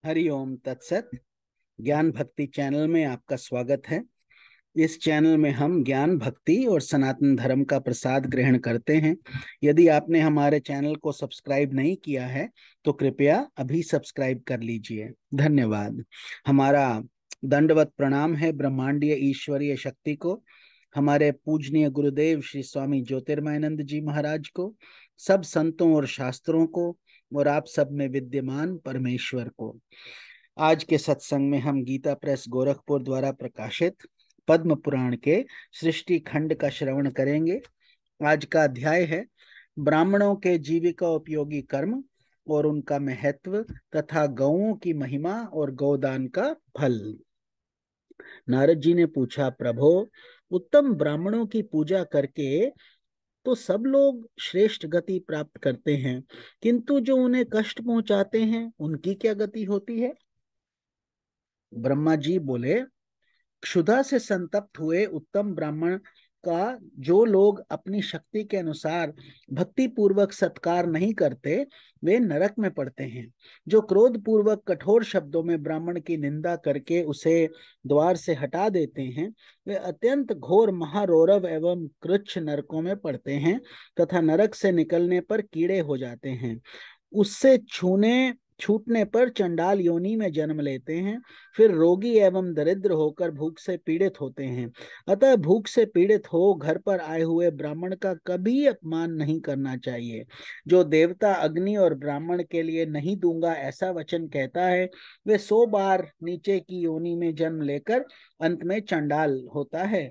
हरिओम तत्सत। ज्ञान भक्ति चैनल में आपका स्वागत है। इस चैनल में हम ज्ञान भक्ति और सनातन धर्म का प्रसाद ग्रहण करते हैं। यदि आपने हमारे चैनल को सब्सक्राइब नहीं किया है तो कृपया अभी सब्सक्राइब कर लीजिए। धन्यवाद। हमारा दंडवत प्रणाम है ब्रह्मांडीय ईश्वरीय शक्ति को, हमारे पूजनीय गुरुदेव श्री स्वामी ज्योतिर्मयानंद जी महाराज को, सब संतों और शास्त्रों को, और आप सब में विद्यमान परमेश्वर को। आज के सत्संग में हम गीता प्रेस गोरखपुर द्वारा प्रकाशित पद्म पुराण के सृष्टि खंड का श्रवण करेंगे। आज का अध्याय है ब्राह्मणों के जीविका उपयोगी कर्म और उनका महत्व तथा गौओं की महिमा और गौदान का फल। नारद जी ने पूछा, प्रभो, उत्तम ब्राह्मणों की पूजा करके तो सब लोग श्रेष्ठ गति प्राप्त करते हैं, किंतु जो उन्हें कष्ट पहुंचाते हैं उनकी क्या गति होती है? ब्रह्मा जी बोले, क्षुधा से संतप्त हुए उत्तम ब्राह्मण का जो लोग अपनी शक्ति के अनुसार भक्ति पूर्वक सत्कार नहीं करते वे नरक में पड़ते हैं। जो क्रोध पूर्वक कठोर शब्दों में ब्राह्मण की निंदा करके उसे द्वार से हटा देते हैं वे अत्यंत घोर महारौरव एवं कृच्छ नरकों में पड़ते हैं तथा नरक से निकलने पर कीड़े हो जाते हैं। उससे छूटने पर चंडाल योनि में जन्म लेते हैं, फिर रोगी एवं दरिद्र होकर भूख से पीड़ित होते हैं। अतः भूख से पीड़ित हो घर पर आए हुए ब्राह्मण का कभी अपमान नहीं करना चाहिए। जो देवता अग्नि और ब्राह्मण के लिए नहीं दूंगा ऐसा वचन कहता है वे 100 बार नीचे की योनि में जन्म लेकर अंत में चंडाल होता है।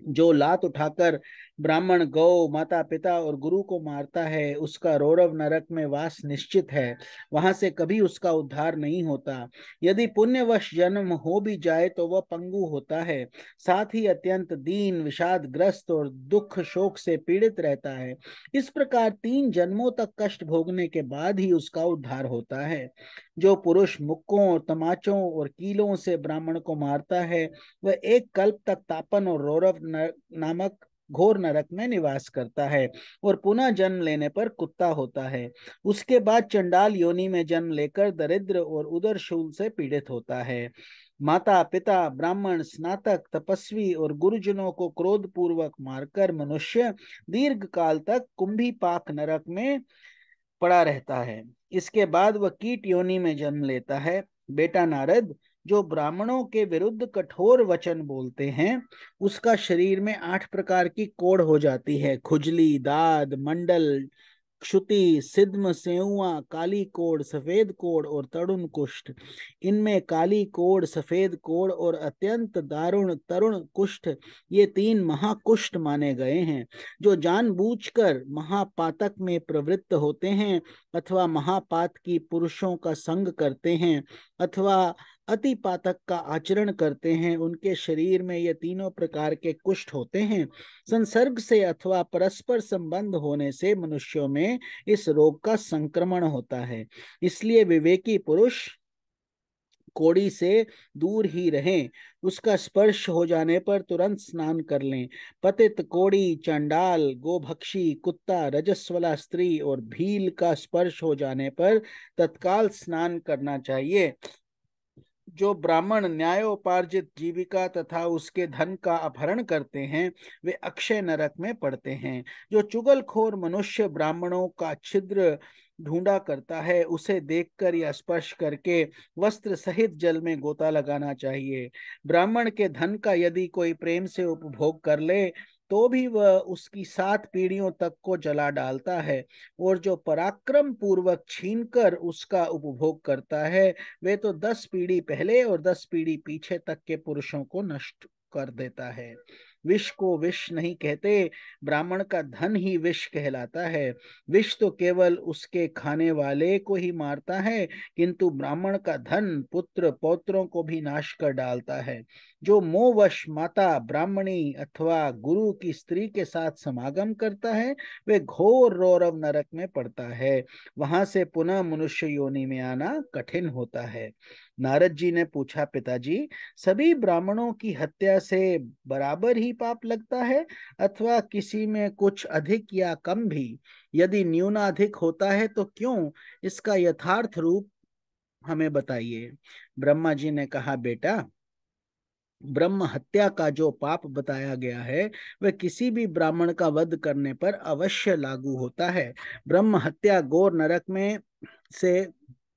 जो लात उठाकर ब्राह्मण, गौ, माता पिता और गुरु को मारता है उसका रौरव नरक में वास निश्चित है, वहां से कभी उसका उद्धार नहीं होता। यदि पुण्यवश जन्म हो भी जाए तो वह पंगु होता है, साथ ही अत्यंत दीन, विषाद ग्रस्त और दुख शोक से पीड़ित रहता है। इस प्रकार 3 जन्मों तक कष्ट भोगने के बाद ही उसका उद्धार होता है। जो पुरुष मुक्कों, तमाचों और कीलों से ब्राह्मण को मारता है वह 1 कल्प तक तापन और रौरव नामक घोर नरक में निवास करता है और पुनः जन्म लेने पर कुत्ता होता है। उसके बाद चंडाल योनि में जन्म लेकर दरिद्र और उदर शूल से पीड़ित होता है। माता पिता, ब्राह्मण, स्नातक, तपस्वी और गुरुजनों को क्रोध पूर्वक मारकर मनुष्य दीर्घ काल तक कुंभी पाक नरक में पड़ा रहता है। इसके बाद वह कीट योनि में जन्म लेता है। बेटा नारद, जो ब्राह्मणों के विरुद्ध कठोर वचन बोलते हैं उसका शरीर में 8 प्रकार की कोढ़ हो जाती है। खुजली, दाद, मंडल, क्षुति, सिद्म, सेउआ, काली कोढ़, सफेद कोढ़ और तरुण कुष्ठ। इनमें काली कोढ़, सफेद कोढ़ और अत्यंत दारुण तरुण कुष्ठ ये 3 महाकुष्ठ माने गए हैं। जो जानबूझकर महापातक में प्रवृत्त होते हैं अथवा महापात की पुरुषों का संग करते हैं अथवा अति पातक का आचरण करते हैं उनके शरीर में ये तीनों प्रकार के कुष्ठ होते हैं। संसर्ग से अथवा परस्पर संबंध होने से मनुष्यों में इस रोग का संक्रमण होता है। इसलिए विवेकी पुरुष कोड़ी से दूर ही रहें। उसका स्पर्श हो जाने पर तुरंत स्नान कर लें। पतित, कोड़ी, चंडाल, गोभक्षी, कुत्ता, रजस्वला स्त्री और भील का स्पर्श हो जाने पर तत्काल स्नान करना चाहिए। जो ब्राह्मण न्यायोपार्जित जीविका तथा उसके धन का अपहरण करते हैं वे अक्षय नरक में पड़ते हैं। जो चुगलखोर मनुष्य ब्राह्मणों का छिद्र ढूंढा करता है उसे देखकर या स्पर्श करके वस्त्र सहित जल में गोता लगाना चाहिए। ब्राह्मण के धन का यदि कोई प्रेम से उपभोग कर ले तो भी वह उसकी 7 पीढ़ियों तक को जला डालता है, और जो पराक्रम पूर्वक छीनकर उसका उपभोग करता है वे तो 10 पीढ़ी पहले और 10 पीढ़ी पीछे तक के पुरुषों को नष्ट कर देता है। विष को विष नहीं कहते, ब्राह्मण का धन ही विष कहलाता है। विष तो केवल उसके खाने वाले को ही मारता है, किंतु ब्राह्मण का धन पुत्र पौत्रों को भी नाश कर डालता है। जो मोहवश माता, ब्राह्मणी अथवा गुरु की स्त्री के साथ समागम करता है वे घोर रौरव नरक में पड़ता है, वहां से पुनः मनुष्य योनि में आना कठिन होता है। नारद जी ने पूछा, पिताजी, सभी ब्राह्मणों की हत्या से बराबर ही पाप लगता है अथवा किसी में कुछ अधिक या कम भी? यदि न्यूनाधिक होता है तो क्यों इसका यथार्थ रूप हमें बताइए। ब्रह्मा जी ने कहा, बेटा, ब्रह्म हत्या का जो पाप बताया गया है वह किसी भी ब्राह्मण का वध करने पर अवश्य लागू होता है। ब्रह्म हत्या घोर नरक में से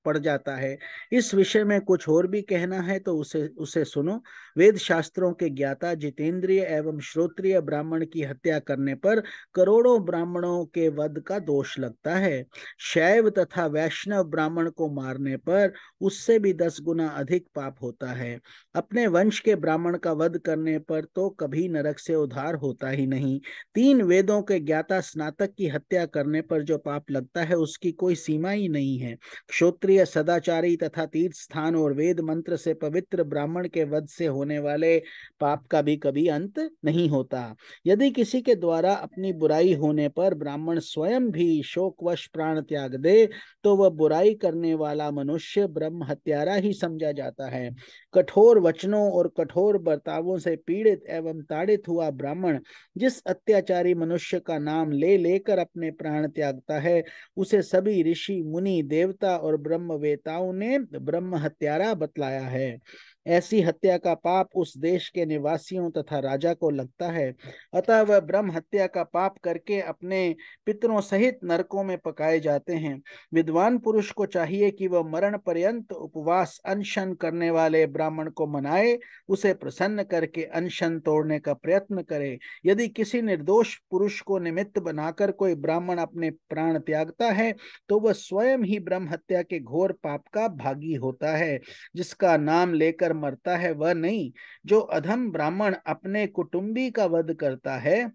पड़ जाता है। इस विषय में कुछ और भी कहना है तो उसे उसे सुनो। वेद शास्त्रों के ज्ञाता जितेंद्रिय एवं श्रोत्रिय ब्राह्मण की हत्या करने पर करोड़ों ब्राह्मणों के वध का दोष लगता है। शैव तथा वैष्णव ब्राह्मण को मारने पर उससे भी 10 गुना अधिक पाप होता है। अपने वंश के ब्राह्मण का वध करने पर तो कभी नरक से उद्धार होता ही नहीं। 3 वेदों के ज्ञाता स्नातक की हत्या करने पर जो पाप लगता है उसकी कोई सीमा ही नहीं है। क्षत्रिय सदाचारी तथा तीर्थ स्थान और वेद मंत्र से पवित्र ब्राह्मण के वध से होने वाले पाप का भी कभी अंत नहीं होता। यदि किसी के द्वारा अपनी बुराई होने पर ब्राह्मण स्वयं भी शोकवश प्राण त्याग दे तो वह बुराई करने वाला मनुष्य ब्रह्म हत्यारा ही समझा जाता है। कठोर वचनों और कठोर बर्तावों से पीड़ित एवं ताड़ित हुआ ब्राह्मण जिस अत्याचारी मनुष्य का नाम ले लेकर अपने प्राण त्यागता है उसे सभी ऋषि मुनि देवता और ब्रह्मवेताओं ने ब्रह्म हत्यारा बतलाया है। ऐसी हत्या का पाप उस देश के निवासियों तथा राजा को लगता है। अतः वह ब्रह्म हत्या का पाप करके अपने पितरों सहित नरकों में पकाए जाते हैं। विद्वान पुरुष को चाहिए कि वह मरण पर्यंत उपवास अनशन करने वाले ब्राह्मण को मनाए, उसे प्रसन्न करके अनशन तोड़ने का प्रयत्न करे। यदि किसी निर्दोष पुरुष को निमित्त बनाकर कोई ब्राह्मण अपने प्राण त्यागता है तो वह स्वयं ही ब्रह्म हत्या के घोर पाप का भागी होता है। जिसका नाम लेकर मरता है वह नहीं, जो अधम ब्राह्मण अपने कुटुंबी का वध करता है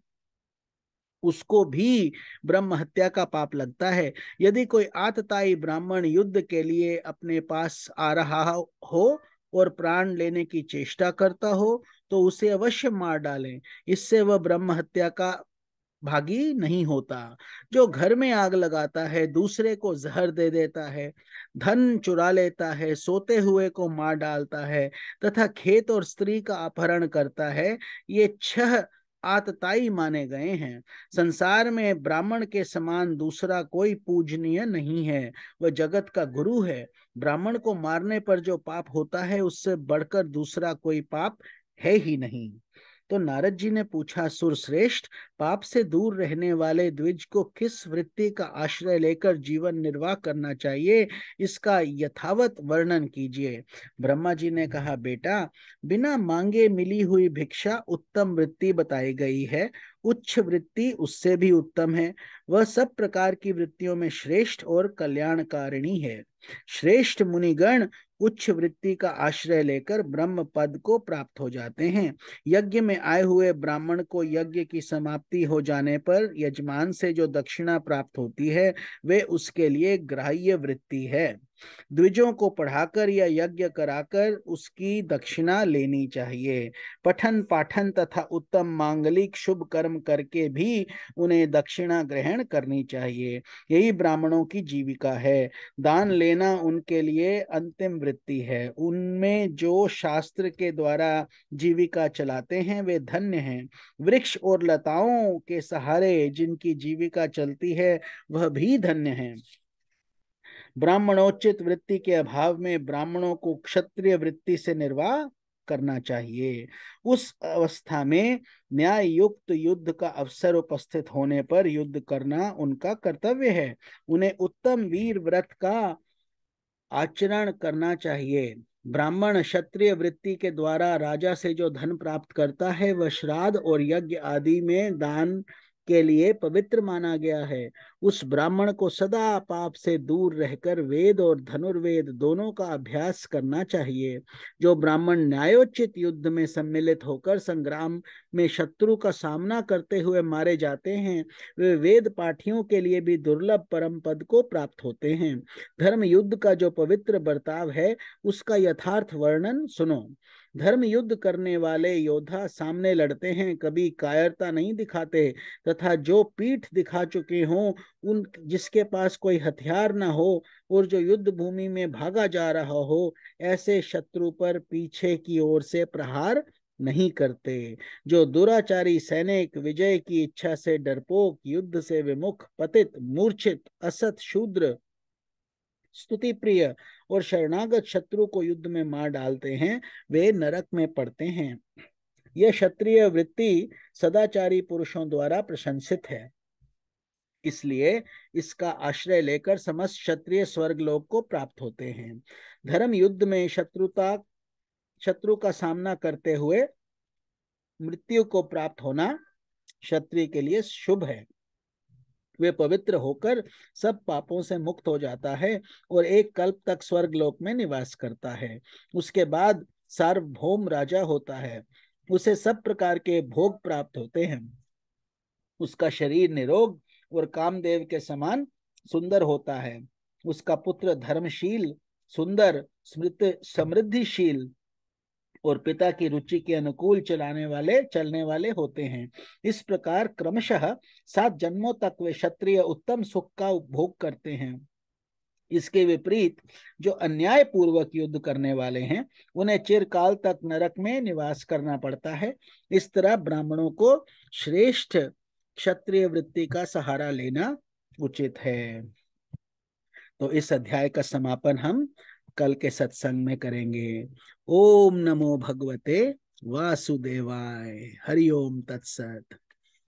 उसको भी ब्रह्म हत्या का पाप लगता है। यदि कोई आतताई ब्राह्मण युद्ध के लिए अपने पास आ रहा हो और प्राण लेने की चेष्टा करता हो तो उसे अवश्य मार डालें। इससे वह ब्रह्म हत्या का भागी नहीं होता। जो घर में आग लगाता है, दूसरे को जहर दे देता है, धन चुरा लेता है, सोते हुए को मार डालता है तथा खेत और स्त्री का अपहरण करता है, ये 6 आतताई माने गए हैं। संसार में ब्राह्मण के समान दूसरा कोई पूजनीय नहीं है। वह जगत का गुरु है। ब्राह्मण को मारने पर जो पाप होता है उससे बढ़कर दूसरा कोई पाप है ही नहीं। तो नारद जी ने पूछा, सुरश्रेष्ठ, पाप से दूर रहने वाले द्विज को किस वृत्ति का आश्रय लेकर जीवन निर्वाह करना चाहिए, इसका यथावत वर्णन कीजिए। ब्रह्मा जी ने कहा, बेटा, बिना मांगे मिली हुई भिक्षा उत्तम वृत्ति बताई गई है। उच्च वृत्ति उससे भी उत्तम है। वह सब प्रकार की वृत्तियों में श्रेष्ठ और कल्याणकारिणी है। श्रेष्ठ मुनिगण उच्च वृत्ति का आश्रय लेकर ब्रह्म पद को प्राप्त हो जाते हैं। यज्ञ में आए हुए ब्राह्मण को यज्ञ की समाप्ति हो जाने पर यजमान से जो दक्षिणा प्राप्त होती है वे उसके लिए ग्राह्य वृत्ति है। द्विजों को पढ़ाकर या यज्ञ कराकर उसकी दक्षिणा लेनी चाहिए। पठन पाठन तथा उत्तम मांगलिक शुभ कर्म करके भी उन्हें दक्षिणा ग्रहण करनी चाहिए। यही ब्राह्मणों की जीविका है। दान लेना उनके लिए अंतिम वृत्ति है। उनमें जो शास्त्र के द्वारा जीविका चलाते हैं वे धन्य हैं। वृक्ष और लताओं के सहारे जिनकी जीविका चलती है वह भी धन्य है। ब्राह्मणोचित वृत्ति के अभाव में ब्राह्मणों को क्षत्रिय वृत्ति से निर्वाह करना चाहिए। उस अवस्था में न्याय युक्त युद्ध का अवसर उपस्थित होने पर युद्ध करना उनका कर्तव्य है। उन्हें उत्तम वीर व्रत का आचरण करना चाहिए। ब्राह्मण क्षत्रिय वृत्ति के द्वारा राजा से जो धन प्राप्त करता है वह श्राद्ध और यज्ञ आदि में दान के लिए पवित्र माना गया है। उस ब्राह्मण को सदा पाप से दूर रहकर वेद और धनुर्वेद दोनों का अभ्यास करना चाहिए। जो ब्राह्मण न्यायोचित युद्ध में सम्मिलित होकर संग्राम में शत्रु का सामना करते हुए मारे जाते हैं वे वेद पाठियों के लिए भी दुर्लभ परम पद को प्राप्त होते हैं। धर्म युद्ध का जो पवित्र बर्ताव है उसका यथार्थ वर्णन सुनो। धर्म युद्ध करने वाले योद्धा सामने लड़ते हैं, कभी कायरता नहीं दिखाते तथा जो पीठ दिखा चुके हों, उन जिसके पास कोई हथियार ना हो और जो युद्ध भूमि में भागा जा रहा हो, ऐसे शत्रु पर पीछे की ओर से प्रहार नहीं करते। जो दुराचारी सैनिक विजय की इच्छा से डरपोक, युद्ध से विमुख, पतित, मूर्छित, असत, शूद्र स्तुति प्रिय और शरणागत शत्रु को युद्ध में मार डालते हैं, वे नरक में पड़ते हैं। यह क्षत्रिय वृत्ति सदाचारी पुरुषों द्वारा प्रशंसित है, इसलिए इसका आश्रय लेकर समस्त क्षत्रिय स्वर्ग लोक को प्राप्त होते हैं। धर्म युद्ध में शत्रु का सामना करते हुए मृत्यु को प्राप्त होना क्षत्रिय के लिए शुभ है। वे पवित्र होकर सब पापों से मुक्त हो जाता है और एक कल्प तक स्वर्ग लोक में निवास करता है। उसके बाद सार्वभौम राजा होता है, उसे सब प्रकार के भोग प्राप्त होते हैं। उसका शरीर निरोग और कामदेव के समान सुंदर होता है। उसका पुत्र धर्मशील, सुंदर, समृद्धिशील और पिता की रुचि के अनुकूल चलने वाले होते हैं। इस प्रकार क्रमशः 7 जन्मों तक वे क्षत्रिय उत्तम सुख का उपभोग करते हैं। इसके विपरीत जो अन्याय पूर्वक युद्ध करने वाले हैं, उन्हें चिरकाल तक नरक में निवास करना पड़ता है। इस तरह ब्राह्मणों को श्रेष्ठ क्षत्रिय वृत्ति का सहारा लेना उचित है। तो इस अध्याय का समापन हम कल के सत्संग में करेंगे। ओम नमो भगवते वासुदेवाय। हरि ओम तत्सत।